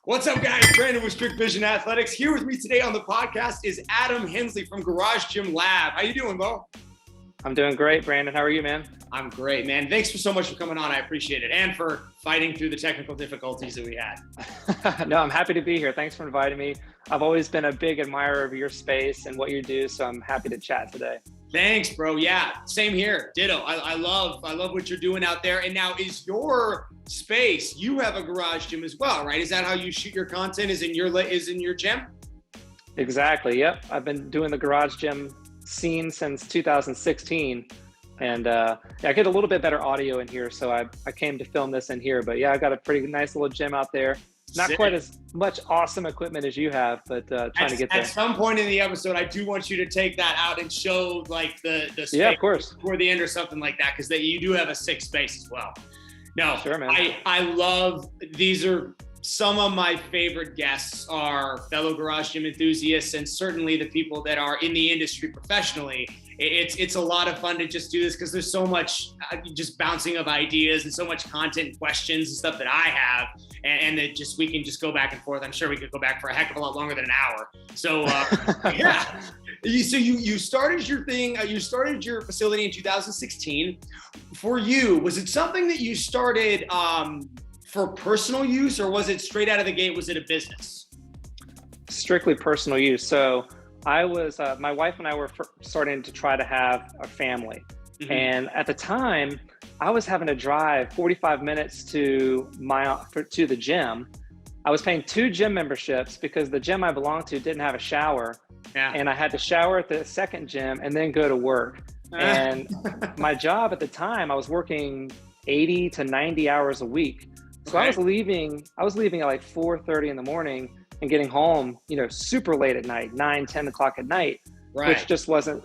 What's up, guys? Brandon with Strict Vision Athletics. Here with me today on the podcast is Adam Hensley from Garage Gym Lab. How you doing, Bo? I'm doing great, Brandon. How are you, man? I'm great, man. Thanks so much for coming on. I appreciate it. And for fighting through the technical difficulties that we had. No, I'm happy to be here. Thanks for inviting me. I've always been a big admirer of your space and what you do, so I'm happy to chat today. Thanks, bro. Yeah, same here. Ditto. I love what you're doing out there. And now, is your space, you have a garage gym as well, right? Is that how you shoot your content? Is in your gym? Exactly. Yep. I've been doing the garage gym scene since 2016. And I get a little bit better audio in here, so I came to film this in here. But yeah, I got a pretty nice little gym out there. Not Sick. quite as much awesome equipment as you have, but trying to get there. At some point in the episode, I do want you to take that out and show like the space, yeah, of course, toward the end or something like that, because you do have a sick space as well. No, sure, man. I love, these are some of my favorite guests are fellow garage gym enthusiasts, and certainly the people that are in the industry professionally. It's a lot of fun to just do this because there's so much just bouncing of ideas and so much content and questions and stuff that I have, and that just we can just go back and forth. I'm sure we could go back for a heck of a lot longer than an hour. So yeah. So you started your thing. You started your facility in 2016. For you, was it something that you started for personal use, or was it straight out of the gate? Was it a business? Strictly personal use. So I was, my wife and I were starting to try to have a family. Mm-hmm. And at the time, I was having to drive 45 minutes to the gym. I was paying 2 gym memberships because the gym I belonged to didn't have a shower. Yeah. And I had to shower at the second gym and then go to work. And my job at the time, I was working 80 to 90 hours a week. So I was leaving at like 4:30 in the morning and getting home, super late at night, 9, 10 o'clock at night, which just wasn't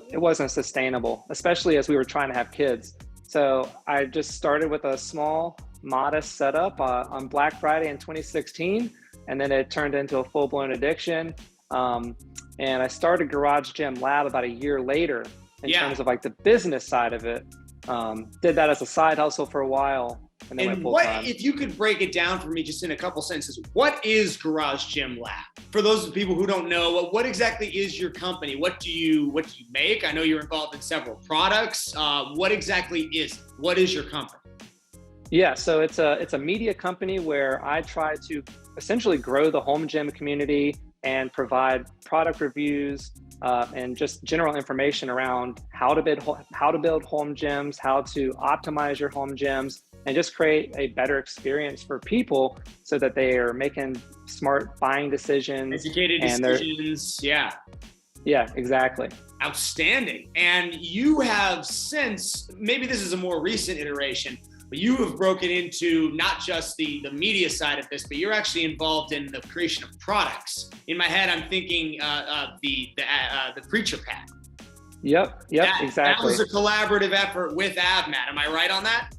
sustainable, especially as we were trying to have kids. So I just started with a small, modest setup on Black Friday in 2016, and then it turned into a full-blown addiction. And I started Garage Gym Lab about a year later in terms of like the business side of it. Did that as a side hustle for a while. And what, if you could break it down for me just in a couple sentences, what is Garage Gym Lab? For those people who don't know, what exactly is your company? What do you make? I know you're involved in several products. What exactly what is your company? Yeah, so it's a media company where I try to essentially grow the home gym community and provide product reviews and just general information around how to build home gyms, how to optimize your home gyms, and just create a better experience for people so that they are making smart buying decisions. Educated decisions, yeah. Yeah, exactly. Outstanding. And you have since, maybe this is a more recent iteration, but you have broken into not just the media side of this, but you're actually involved in the creation of products. In my head, I'm thinking the Preacher Pad. Yep, exactly. That was a collaborative effort with AvMat. Am I right on that?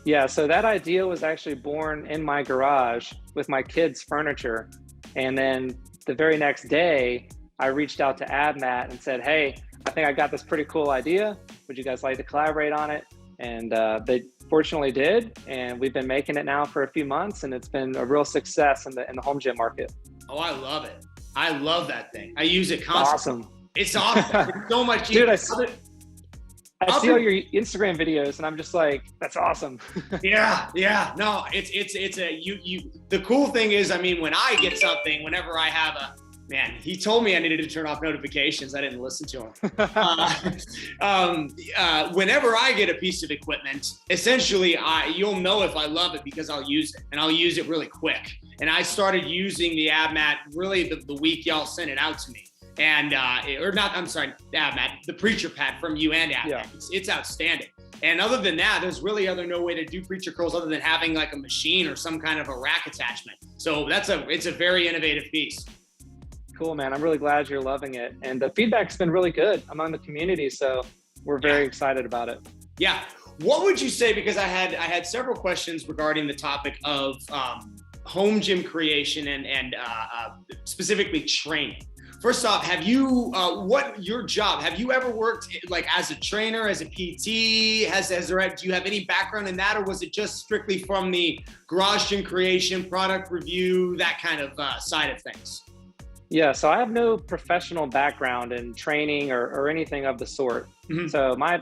Yeah, so that idea was actually born in my garage with my kids' furniture. And then the very next day, I reached out to AvMat and said, hey, I think I got this pretty cool idea. Would you guys like to collaborate on it? And they fortunately did. And we've been making it now for a few months, and it's been a real success in the home gym market. Oh, I love it. I love that thing. I use it constantly. Awesome. It's awesome. It's so much Dude, I see all your Instagram videos and I'm just like, that's awesome. Yeah. No, the cool thing is, when I get something, whenever I have he told me I needed to turn off notifications. I didn't listen to him. Whenever I get a piece of equipment, essentially you'll know if I love it because I'll use it, and I'll use it really quick. And I started using the AvMat really the week y'all sent it out to me. And the Preacher Pad from you and AvMat. Yeah. It's outstanding. And other than that, there's really no way to do preacher curls other than having like a machine or some kind of a rack attachment. So it's a very innovative piece. Cool, man. I'm really glad you're loving it. And the feedback's been really good among the community. So we're very excited about it. Yeah. What would you say, because I had several questions regarding the topic of home gym creation and specifically training. First off, have you, what your job, have you ever worked like as a trainer, as a PT, do you have any background in that, or was it just strictly from the garage gym creation, product review, that kind of side of things? Yeah, so I have no professional background in training or anything of the sort. Mm-hmm. So my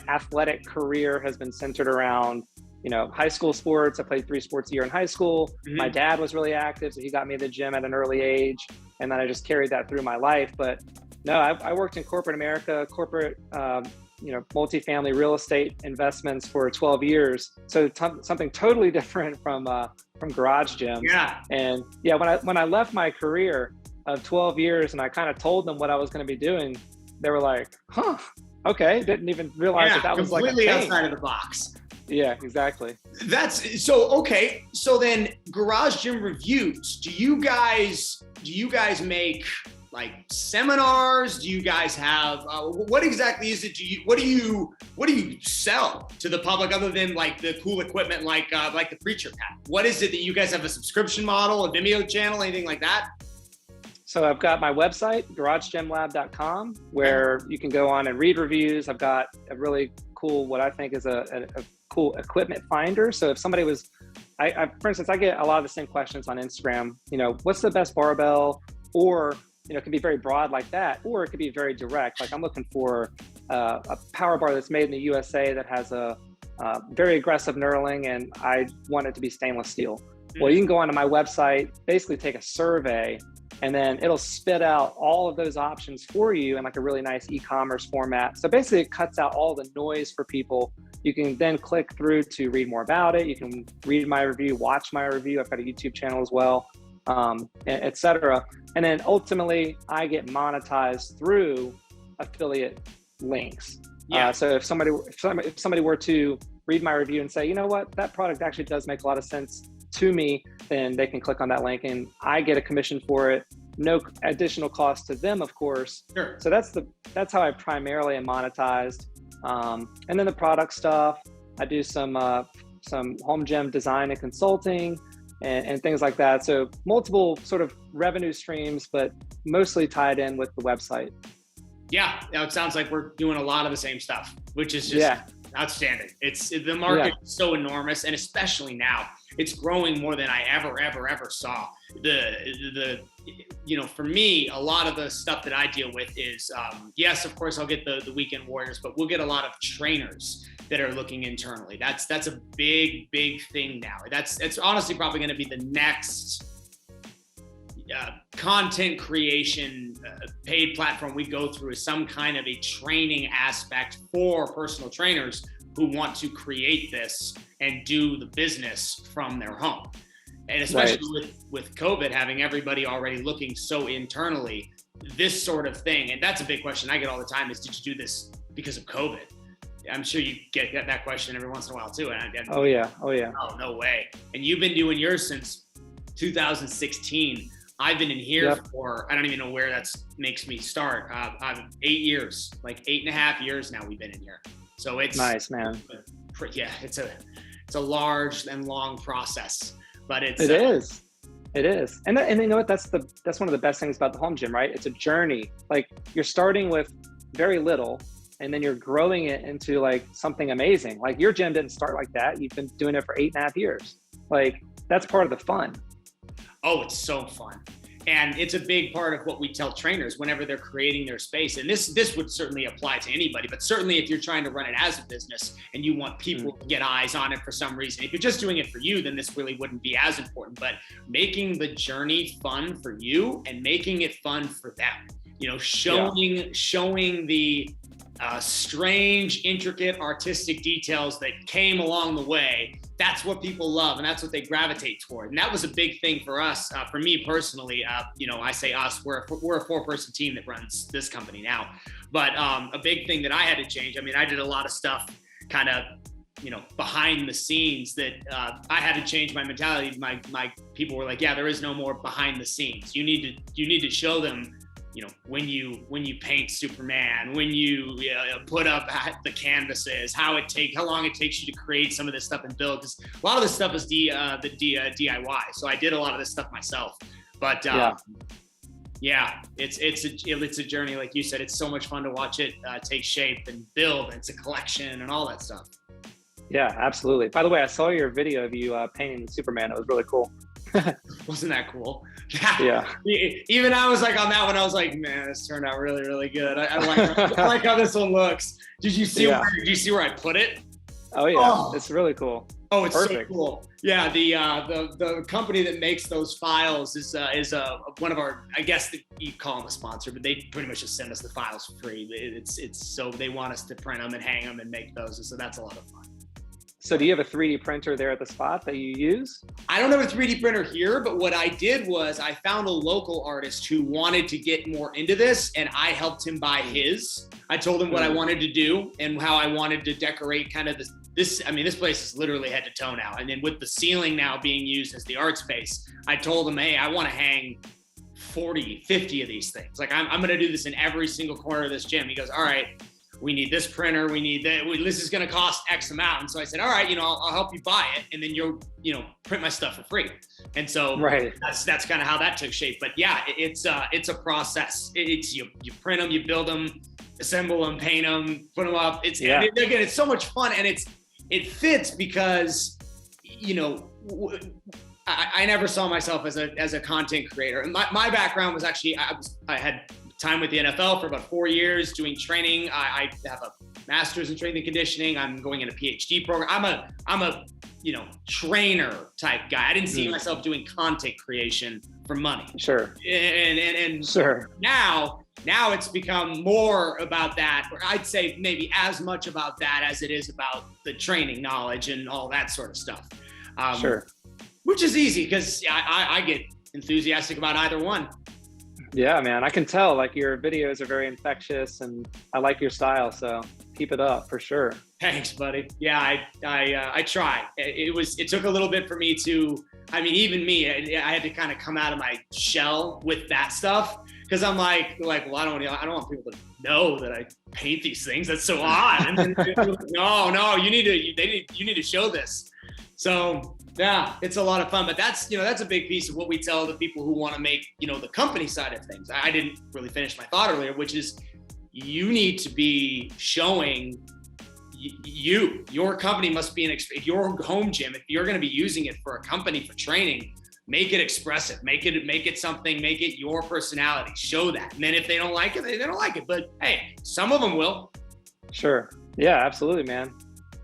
athletic career has been centered around, high school sports. I played 3 sports a year in high school. Mm-hmm. My dad was really active, so he got me in the gym at an early age, and then I just carried that through my life. But no, I worked in corporate America, multifamily real estate investments for 12 years. So something totally different from garage gyms. Yeah. And yeah, when I left my career of 12 years and I kind of told them what I was going to be doing, they were like, huh, okay. Didn't even realize that was like completely outside of the box. Yeah, exactly. That's so, okay. So then garage gym reviews, do you guys make like seminars? Do you guys have, what exactly is it? What do you sell to the public other than like the cool equipment, like the Preacher Pack? What is it that you guys have, a subscription model, a Vimeo channel, anything like that? So I've got my website, garagegymlab.com, where you can go on and read reviews. I've got a really cool, what I think is a cool equipment finder. So if somebody was, for instance, I get a lot of the same questions on Instagram, what's the best barbell? Or, it can be very broad like that, or it could be very direct. Like I'm looking for a power bar that's made in the USA that has a very aggressive knurling, and I want it to be stainless steel. Well, you can go onto my website, basically take a survey, and then it'll spit out all of those options for you in like a really nice e-commerce format. So basically it cuts out all the noise for people. You can then click through to read more about it. You can read my review, watch my review. I've got a YouTube channel as well, et cetera. And then ultimately I get monetized through affiliate links. Yeah. So if somebody were to read my review and say, you know what, that product actually does make a lot of sense to me, then they can click on that link and I get a commission for it. No additional cost to them, of course. Sure. So that's how I primarily am monetized. And then the product stuff, I do some home gym design and consulting and things like that. So multiple sort of revenue streams, but mostly tied in with the website. Yeah, it sounds like we're doing a lot of the same stuff, which is just outstanding. The market is so enormous, and especially now, it's growing more than I ever saw. For me, a lot of the stuff that I deal with is, yes, of course, I'll get the weekend warriors, but we'll get a lot of trainers that are looking internally. That's a big thing now. It's honestly probably going to be the next content creation paid platform we go through, is some kind of a training aspect for personal trainers who want to create this and do the business from their home. And especially with COVID, having everybody already looking so internally, this sort of thing, and that's a big question I get all the time, is did you do this because of COVID? I'm sure you get that question every once in a while too. Oh yeah. Oh, no way. And you've been doing yours since 2016. I've been in here for, I don't even know where that makes me start. 8 years, like 8.5 years now we've been in here. So it's nice, man. Yeah, it's a large and long process, but it is. And you know what? That's one of the best things about the home gym, right? It's a journey. Like you're starting with very little, and then you're growing it into like something amazing. Like your gym didn't start like that. You've been doing it for 8.5 years. Like that's part of the fun. Oh, it's so fun. And it's a big part of what we tell trainers whenever they're creating their space. And this would certainly apply to anybody, but certainly if you're trying to run it as a business and you want people to get eyes on it for some reason, if you're just doing it for you, then this really wouldn't be as important. But making the journey fun for you and making it fun for them, showing the strange, intricate, artistic details that came along the way. That's what people love, and that's what they gravitate toward. And that was a big thing for us. For me personally, I say us, we're a 4-person team that runs this company now. But a big thing that I had to change, I did a lot of stuff kind of, behind the scenes that I had to change my mentality. My people were like, yeah, there is no more behind the scenes. You need to show them, when you paint Superman, when you put up the canvases, how long it takes you to create some of this stuff and build, because a lot of this stuff is DIY. So I did a lot of this stuff myself, but Yeah, it's a journey, like you said. It's so much fun to watch it take shape and build. It's a collection and all that stuff. Yeah, absolutely. By the way, I saw your video of you painting Superman. It was really cool. Wasn't that cool? Yeah. Even I was like on that one. I was like, man, this turned out really, really good. I like how this one looks. Did you see? Did you see where I put it? Oh yeah, it's really cool. Oh, it's perfect. So cool. Yeah, the company that makes those files is one of our, I guess you call them a sponsor, but they pretty much just send us the files for free. It's so they want us to print them and hang them and make those, and so that's a lot of fun. So do you have a 3D printer there at the spot that you use? I don't have a 3D printer here, but what I did was I found a local artist who wanted to get more into this, and I helped him buy his. I told him what I wanted to do and how I wanted to decorate kind of this. I mean, this place is literally head to toe now. And then with the ceiling now being used as the art space, I told him, hey, I want to hang 40, 50 of these things. Like, I'm going to do this in every single corner of this gym. He goes, all right, we need this printer. We need that. This is going to cost X amount. And so I said, all right, I'll help you buy it. And then you'll, print my stuff for free. And so that's kind of how that took shape. But yeah, it's a process. It's you print them, you build them, assemble them, paint them, put them up. Again, it's so much fun. And it fits because, I never saw myself as a content creator. And my background was actually, I had time with the NFL for about 4 years doing training. I have a master's in strength and conditioning. I'm going in a PhD program. I'm a trainer type guy. I didn't see myself doing content creation for money. Sure. And sure. Now it's become more about that, or I'd say maybe as much about that as it is about the training knowledge and all that sort of stuff. Sure. Which is easy because I get enthusiastic about either one. Yeah, man, I can tell, like, your videos are very infectious and I like your style. So keep it up for sure. Thanks, buddy. Yeah, I try. It took a little bit for me to, even me, I had to kind of come out of my shell with that stuff. Cause I'm like, well, I don't want people to know that I paint these things. That's so odd. And then, no, you need to show this. So yeah, it's a lot of fun, but that's a big piece of what we tell the people who want to make, the company side of things. I didn't really finish my thought earlier, which is you need to be showing your company must be if your home gym, if you're going to be using it for a company for training, make it expressive, make it something, make it your personality, show that. And then if they don't like it, they don't like it. But hey, some of them will. Sure. Yeah, absolutely, man.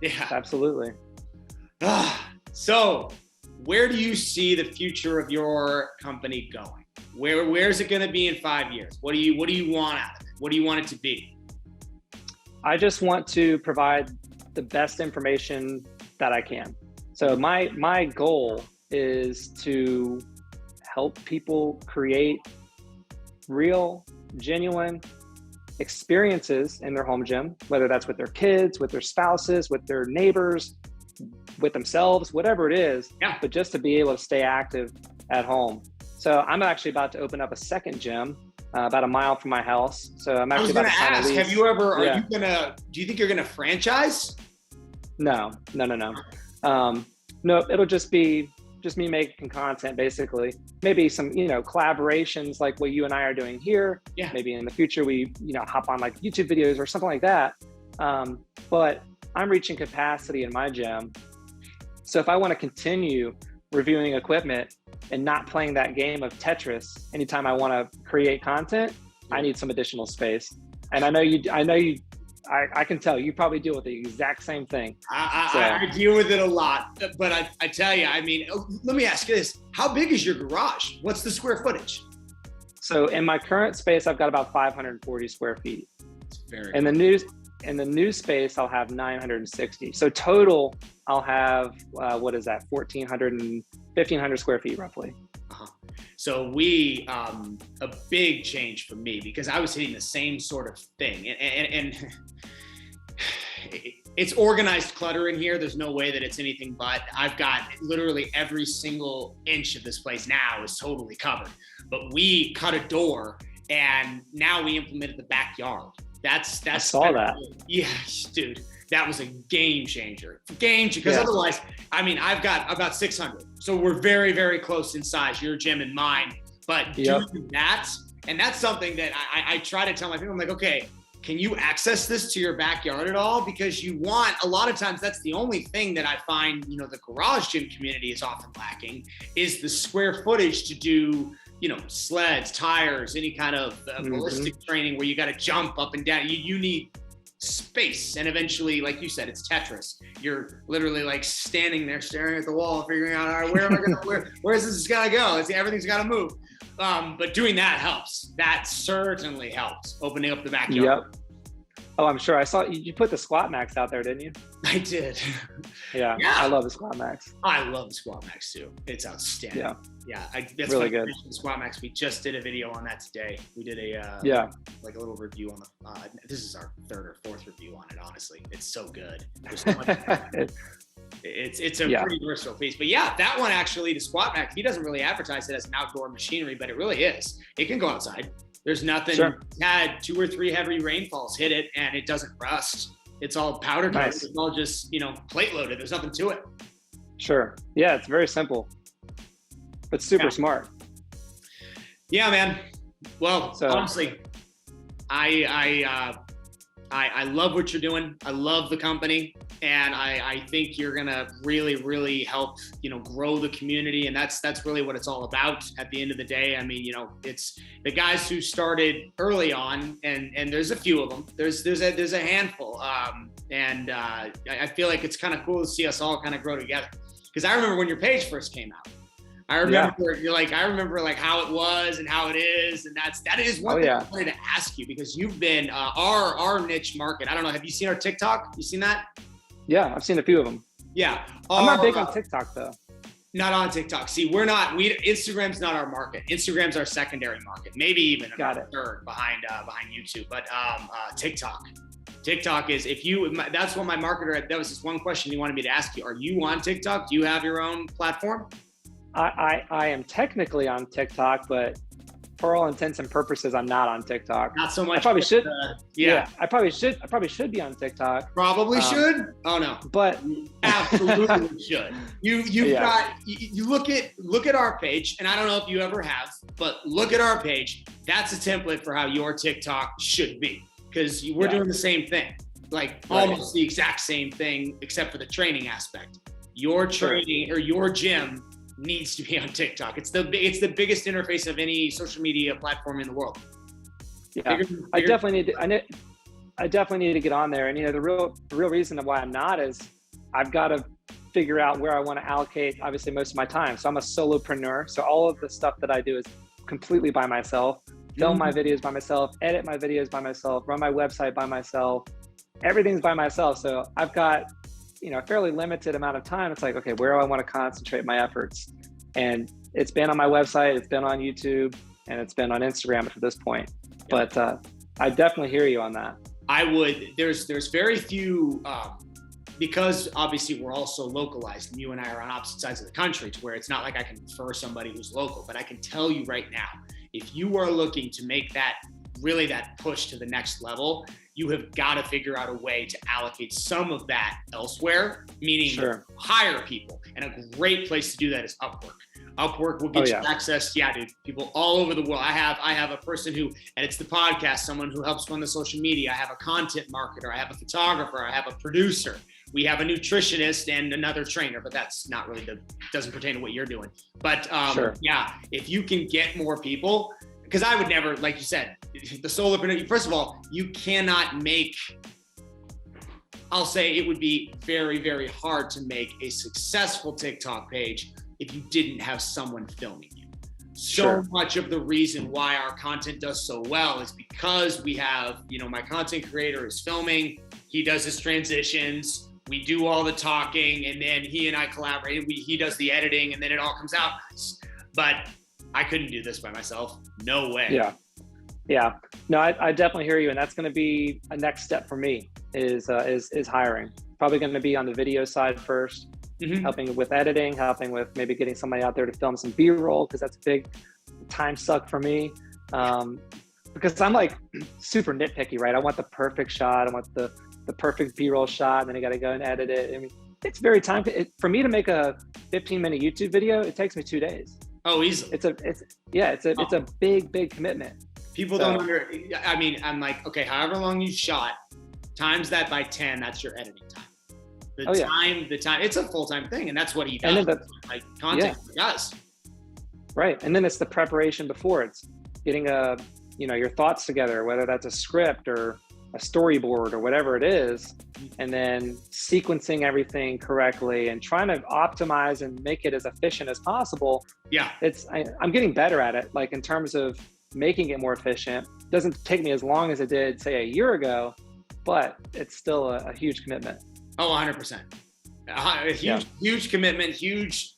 Yeah, absolutely. So where do you see the future of your company going? Where's it going to be in 5 years? What do you want out of it? What do you want it to be? I just want to provide the best information that I can. So my goal is to help people create real, genuine experiences in their home gym, whether that's with their kids, with their spouses, with their neighbors, with themselves, whatever it is, but just to be able to stay active at home. So I'm actually about to open up a second gym about a mile from my house. So I'm actually about to sign a lease. Have you ever, do you think you're going to franchise? No. No, it'll just be me making content, basically. Maybe some, collaborations like what you and I are doing here. Yeah. Maybe in the future we, hop on like YouTube videos or something like that. But I'm reaching capacity in my gym. So if I want to continue reviewing equipment and not playing that game of Tetris anytime I want to create content, I need some additional space. And I can tell you probably deal with the exact same thing. I deal with it a lot, but I tell you, let me ask you this. How big is your garage? What's the square footage? So in my current space, I've got about 540 square feet. It's very In the new space, I'll have 960. So total, I'll have, 1,500 square feet roughly. Uh-huh. So a big change for me because I was hitting the same sort of thing. And it's organized clutter in here. There's no way that it's anything but. I've got literally every single inch of this place now is totally covered. But we cut a door and now we implemented the backyard. I saw that. Yeah, dude, that was a game changer. Because otherwise, I've got about 600. So we're very, very close in size, your gym and mine. But doing that And that's something that I try to tell my people. I'm like, okay, can you access this to your backyard at all? Because you want, a lot of times that's the only thing that I find, the garage gym community is often lacking, is the square footage to do, sleds, tires, any kind of ballistic training where you got to jump up and down. You need space. And eventually, like you said, it's Tetris. You're literally like standing there staring at the wall, figuring out, all right, where am I going to, where is this got to go? Everything's got to move. But doing that helps. That certainly helps, opening up the backyard. Yep. Oh, I'm sure. I saw you put the Squat Max out there, didn't you? I did. Yeah. I love the Squat Max. I love the Squat Max too. It's outstanding. Yeah. That's really good. The Squat Max. We just did a video on that today. We did a like a little review on the. This is our third or fourth review on it. Honestly, it's so good. There's so much. It's a pretty versatile piece. But yeah, that one actually, the Squat Max, he doesn't really advertise it as an outdoor machinery, but it really is. It can go outside. There's nothing. Sure. Had 2 or 3 heavy rainfalls hit it, and it doesn't rust. It's all powder coated. Nice. It's all just plate loaded. There's nothing to it. Sure. Yeah, it's very simple, but super smart. Yeah, man. Well, honestly, I love what you're doing. I love the company, and I think you're gonna really, really help grow the community, and that's really what it's all about. At the end of the day, I mean, it's the guys who started early on, and there's a few of them. There's a handful, and I feel like it's kind of cool to see us all kind of grow together. Because I remember when your page first came out. I remember how it was and how it is, and that is one thing I wanted to ask you, because you've been our niche market. I don't know. Have you seen our TikTok? You seen that? Yeah, I've seen a few of them. Yeah, I'm not big on TikTok though. Not on TikTok. See, Instagram's not our market. Instagram's our secondary market. Maybe even a third behind YouTube. But TikTok is, that's what my marketer, that was just one question he wanted me to ask you. Are you on TikTok? Do you have your own platform? I am technically on TikTok, but for all intents and purposes, I'm not on TikTok. Not so much. I probably should. I probably should be on TikTok. Probably should. Oh no. But absolutely should. You look at our page, and I don't know if you ever have, but look at our page. That's a template for how your TikTok should be, because we're doing the same thing, almost the exact same thing, except for the training aspect. Your training or your gym needs to be on TikTok. It's the biggest interface of any social media platform in the world. Yeah, I definitely need to get on there. And the real reason why I'm not is I've got to figure out where I want to allocate obviously most of my time. So I'm a solopreneur. So all of the stuff that I do is completely by myself. Film my videos by myself, edit my videos by myself, run my website by myself. Everything's by myself. So I've got a fairly limited amount of time. It's like, okay, where do I want to concentrate my efforts? And it's been on my website, it's been on YouTube, and it's been on Instagram to this point. But I definitely hear you on that. There's very few, because obviously we're all so localized, and you and I are on opposite sides of the country, to where it's not like I can refer somebody who's local, but I can tell you right now, if you are looking to make that push to the next level, you have got to figure out a way to allocate some of that elsewhere, meaning hire people. And a great place to do that is Upwork. Upwork will get you access. Yeah, dude, people all over the world. I have a person who edits the podcast, someone who helps run the social media. I have a content marketer. I have a photographer. I have a producer. We have a nutritionist and another trainer, but that's not really doesn't pertain to what you're doing. But if you can get more people, because I would never, like you said, the solopreneur, first of all, you cannot make, I'll say it would be very, very hard to make a successful TikTok page if you didn't have someone filming you. So much of the reason why our content does so well is because we have, my content creator is filming, he does his transitions, we do all the talking, and then he and I collaborate, he does the editing, and then it all comes out nice. But I couldn't do this by myself. No way. Yeah. No, I definitely hear you. And that's going to be a next step for me is hiring. Probably going to be on the video side first, helping with editing, helping with maybe getting somebody out there to film some B-roll, because that's a big time suck for me. Because I'm like super nitpicky, right? I want the perfect shot. I want the perfect B-roll shot. And then I got to go and edit it. I mean, it's very for me to make a 15-minute YouTube video, it takes me 2 days. Oh, easily. It's a big commitment. People don't I mean, I'm like, okay, however long you shot, times that by 10, that's your editing time. The time, it's a full-time thing, and that's what he does. Like content he does. Right. And then it's the preparation before. It's getting your thoughts together, whether that's a script or a storyboard or whatever it is, and then sequencing everything correctly and trying to optimize and make it as efficient as possible. Yeah. I'm getting better at it, like in terms of making it more efficient. It doesn't take me as long as it did, say, a year ago, but it's still a huge commitment. Oh, 100%. Huge commitment, huge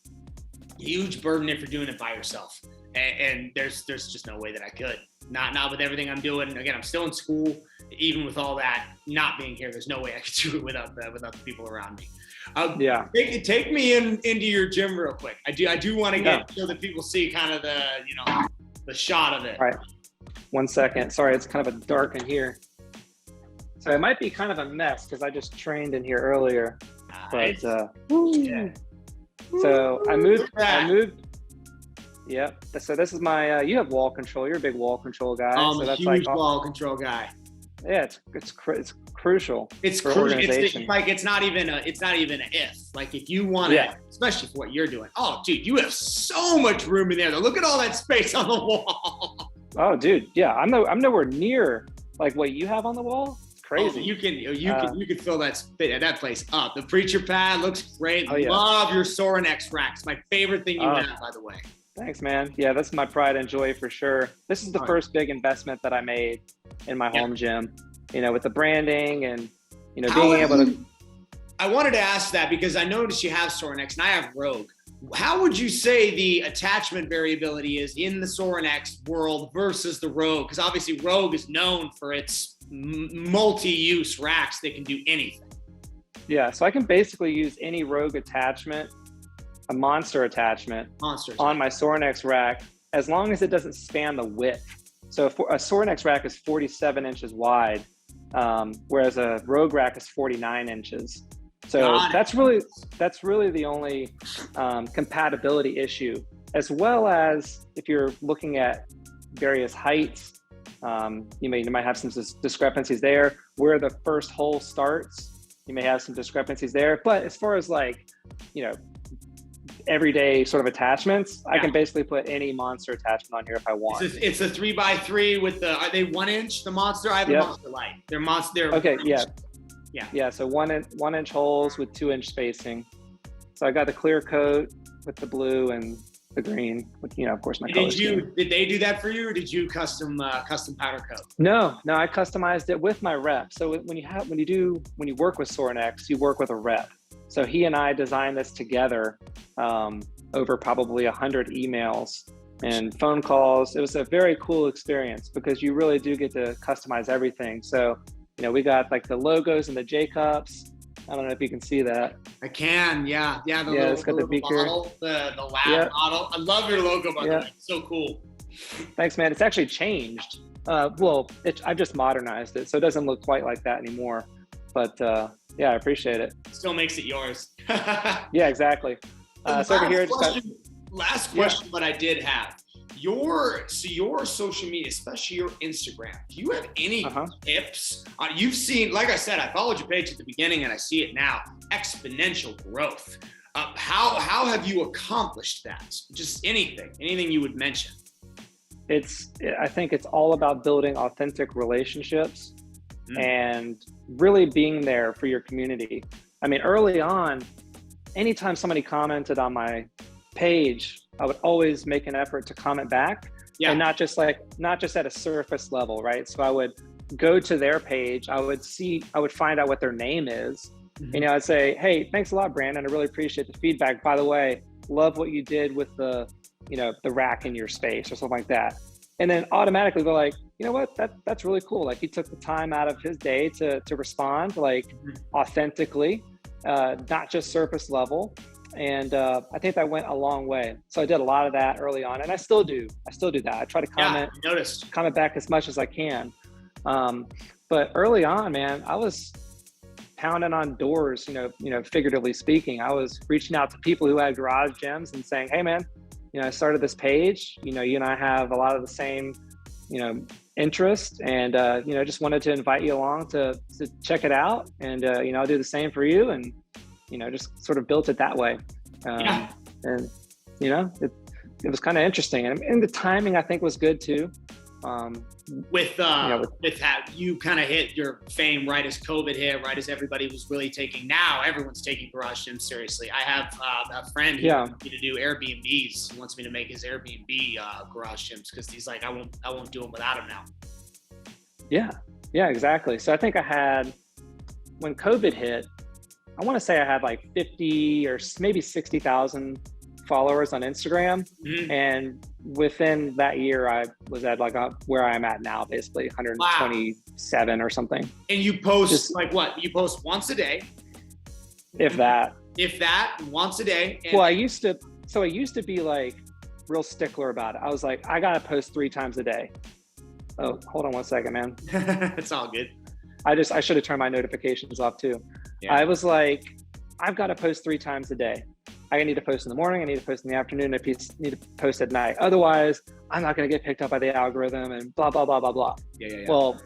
burden if you're doing it by yourself. And there's just no way that I could. Not with everything I'm doing. Again, I'm still in school. Even with all that not being here, there's no way I could do it without the people around me. Take me into your gym real quick. I do want to get so that people see kind of the shot of it. All right. 1 second. Sorry, it's kind of a dark in here. So it might be kind of a mess because I just trained in here earlier. But so I moved. Yep. So this is my. You have wall control. You're a big wall control guy. I'm so a huge wall control guy. Yeah, it's crucial. It's crucial. It's like it's not even an if. Like if you want to, especially for what you're doing. Oh, dude, you have so much room in there. Look at all that space on the wall. Oh, dude, yeah. I'm nowhere near like what you have on the wall. It's crazy. Oh, you can fill that place up. The preacher pad looks great. Oh, yeah. Love your Sorenex racks. My favorite thing you have, by the way. Thanks, man. Yeah, that's my pride and joy for sure. This is the first big investment that I made in my home gym, with the branding and, being able to. I wanted to ask that because I noticed you have Sorenex and I have Rogue. How would you say the attachment variability is in the Sorenex world versus the Rogue? Because obviously Rogue is known for its multi-use racks that can do anything. Yeah, so I can basically use any Rogue attachment, a monster attachment on my Sorenex rack, as long as it doesn't span the width. So a Sorenex rack is 47 inches wide, whereas a Rogue rack is 49 inches. So that's really the only compatibility issue, as well as if you're looking at various heights, you might have some discrepancies there. Where the first hole starts, you may have some discrepancies there. But as far as everyday sort of attachments, I can basically put any monster attachment on here if I want. It's a 3x3 with are they 1 inch, the monster? I have a monster light. They're monster. Okay, yeah. So 1 inch holes with 2 inch spacing. So I got the clear coat with the blue and the green, with, of course, my color scheme. Did they do that for you, or did you custom powder coat? No, I customized it with my rep. So when you work with Sorenex, you work with a rep. So he and I designed this together over probably 100 emails and phone calls. It was a very cool experience because you really do get to customize everything. So, we got like the logos and the J cups. I don't know if you can see that. I can, yeah. It's got the beaker. Bottle, the lab bottle. I love your logo, by the way. It's so cool. Thanks, man. It's actually changed. I've just modernized it, so it doesn't look quite like that anymore. But I appreciate it. Still makes it yours. Yeah, exactly. So over here, last question, but I did have your social media, especially your Instagram. Do you have any tips? You've seen, like I said, I followed your page at the beginning, and I see it now. Exponential growth. How have you accomplished that? Just anything you would mention. I think it's all about building authentic relationships and really being there for your community. I mean, early on, anytime somebody commented on my page, I would always make an effort to comment back, and not just at a surface level, right? So I would go to their page, I would find out what their name is. I'd say, hey, thanks a lot, Brandon. I really appreciate the feedback. By the way, love what you did with the rack in your space or something like that. And then automatically they're like, you know what, that's really cool. Like he took the time out of his day to respond authentically, not just surface level. And I think that went a long way. So I did a lot of that early on, and I still do that. I try to comment back as much as I can. But early on, man, I was pounding on doors, figuratively speaking. I was reaching out to people who had garage gyms and saying, hey man, I started this page, you and I have a lot of the same, interest, and just wanted to invite you along to check it out, and I'll do the same for you, and just sort of built it that way. And it was kind of interesting, and the timing I think was good too. With how you kind of hit your fame right as COVID hit, right as everybody was really now everyone's taking garage gyms seriously. I have a friend who wants me to do Airbnbs. He wants me to make his Airbnb garage gyms because he's like, I won't do them without him now. Yeah, exactly. So I think when COVID hit, I want to say I had like 50 or maybe 60,000 followers on Instagram. Mm-hmm. And within that year, I was at where I'm at now, basically 127 or something. And you post what? You post once a day? If that, once a day. Well, I used to be like real stickler about it. I was like, I got to post 3 times a day. Oh, hold on one second, man. It's all good. I should have turned my notifications off too. Yeah. I was like, I've got to post 3 times a day. I need to post in the morning. I need to post in the afternoon. I need to post at night. Otherwise, I'm not going to get picked up by the algorithm and blah, blah, blah, blah, blah. Yeah. Well,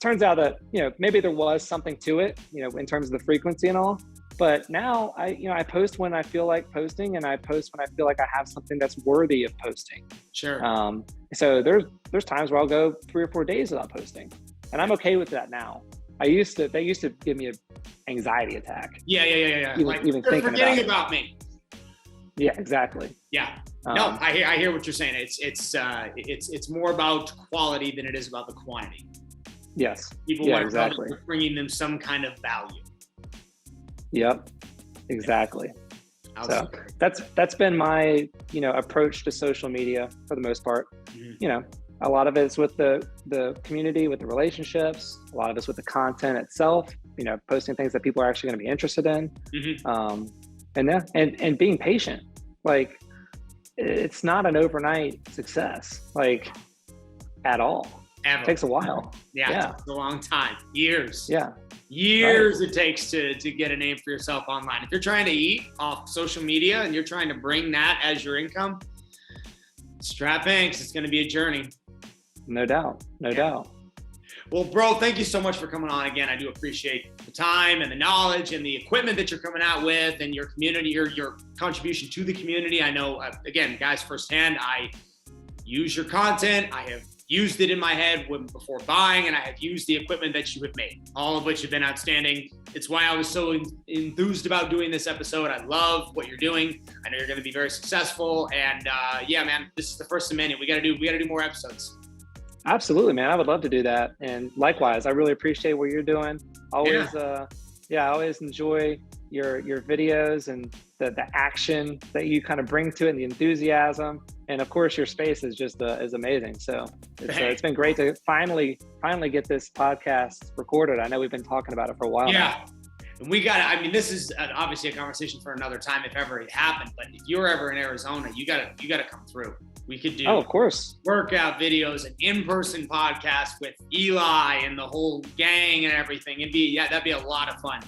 turns out that, maybe there was something to it, in terms of the frequency and all. But now I post when I feel like posting, and I post when I feel like I have something that's worthy of posting. Sure. So there's times where I'll go 3 or 4 days without posting, and I'm okay with that now. They used to give me an anxiety attack. Yeah. Even thinking forgetting about me. Yeah, exactly. Yeah. No, I hear what you're saying. It's more about quality than it is about the quantity. Yes. People want to bringing them some kind of value. Yep. Exactly. So that's been my approach to social media for the most part. Mm-hmm. A lot of it's with the community, with the relationships. A lot of it's with the content itself. Posting things that people are actually going to be interested in. Mm-hmm. And being patient. Like, it's not an overnight success, like, at all. Ever. It takes a while. Yeah. It takes a long time. Years. Yeah. Years it takes to get a name for yourself online. If you're trying to eat off social media and you're trying to bring that as your income, strap in, 'cause it's going to be a journey. No doubt. Well, bro, thank you so much for coming on again. I do appreciate the time and the knowledge and the equipment that you're coming out with, and your community, your contribution to the community. I know, again, guys, firsthand, I use your content. I have used it in my head before buying, and I have used the equipment that you have made, all of which have been outstanding. It's why I was so enthused about doing this episode. I love what you're doing. I know you're going to be very successful, and yeah, man, this is the first of many. We got to do more episodes. Absolutely, man. I would love to do that. And likewise, I really appreciate what you're doing. Always, I always enjoy your videos and the action that you kind of bring to it, and the enthusiasm. And of course, your space is just is amazing. So it's been great to finally get this podcast recorded. I know we've been talking about it for a while. Yeah. And we got to, I mean, this is obviously a conversation for another time if ever it happened, but if you're ever in Arizona, you got to come through. We could do of course, workout videos, an in-person podcast with Eli and the whole gang and everything. That'd be a lot of fun.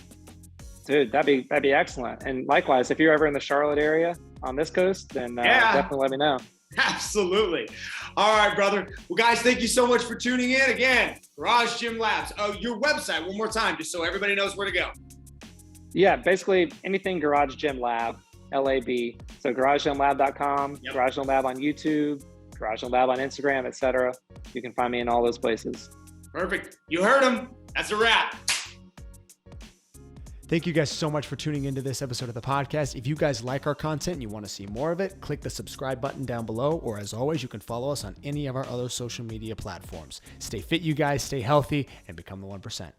Dude, that'd be excellent. And likewise, if you're ever in the Charlotte area on this coast, then definitely let me know. Absolutely. All right, brother. Well, guys, thank you so much for tuning in again. Garage Gym Labs. Oh, your website one more time, just so everybody knows where to go. Yeah, basically anything Garage Gym Lab, LAB. So GarageGymLab.com, yep. Garage Gym Lab on YouTube, Garage Gym Lab on Instagram, etc. You can find me in all those places. Perfect. You heard him. That's a wrap. Thank you guys so much for tuning into this episode of the podcast. If you guys like our content and you want to see more of it, click the subscribe button down below, or as always, you can follow us on any of our other social media platforms. Stay fit, you guys, stay healthy, and become the 1%.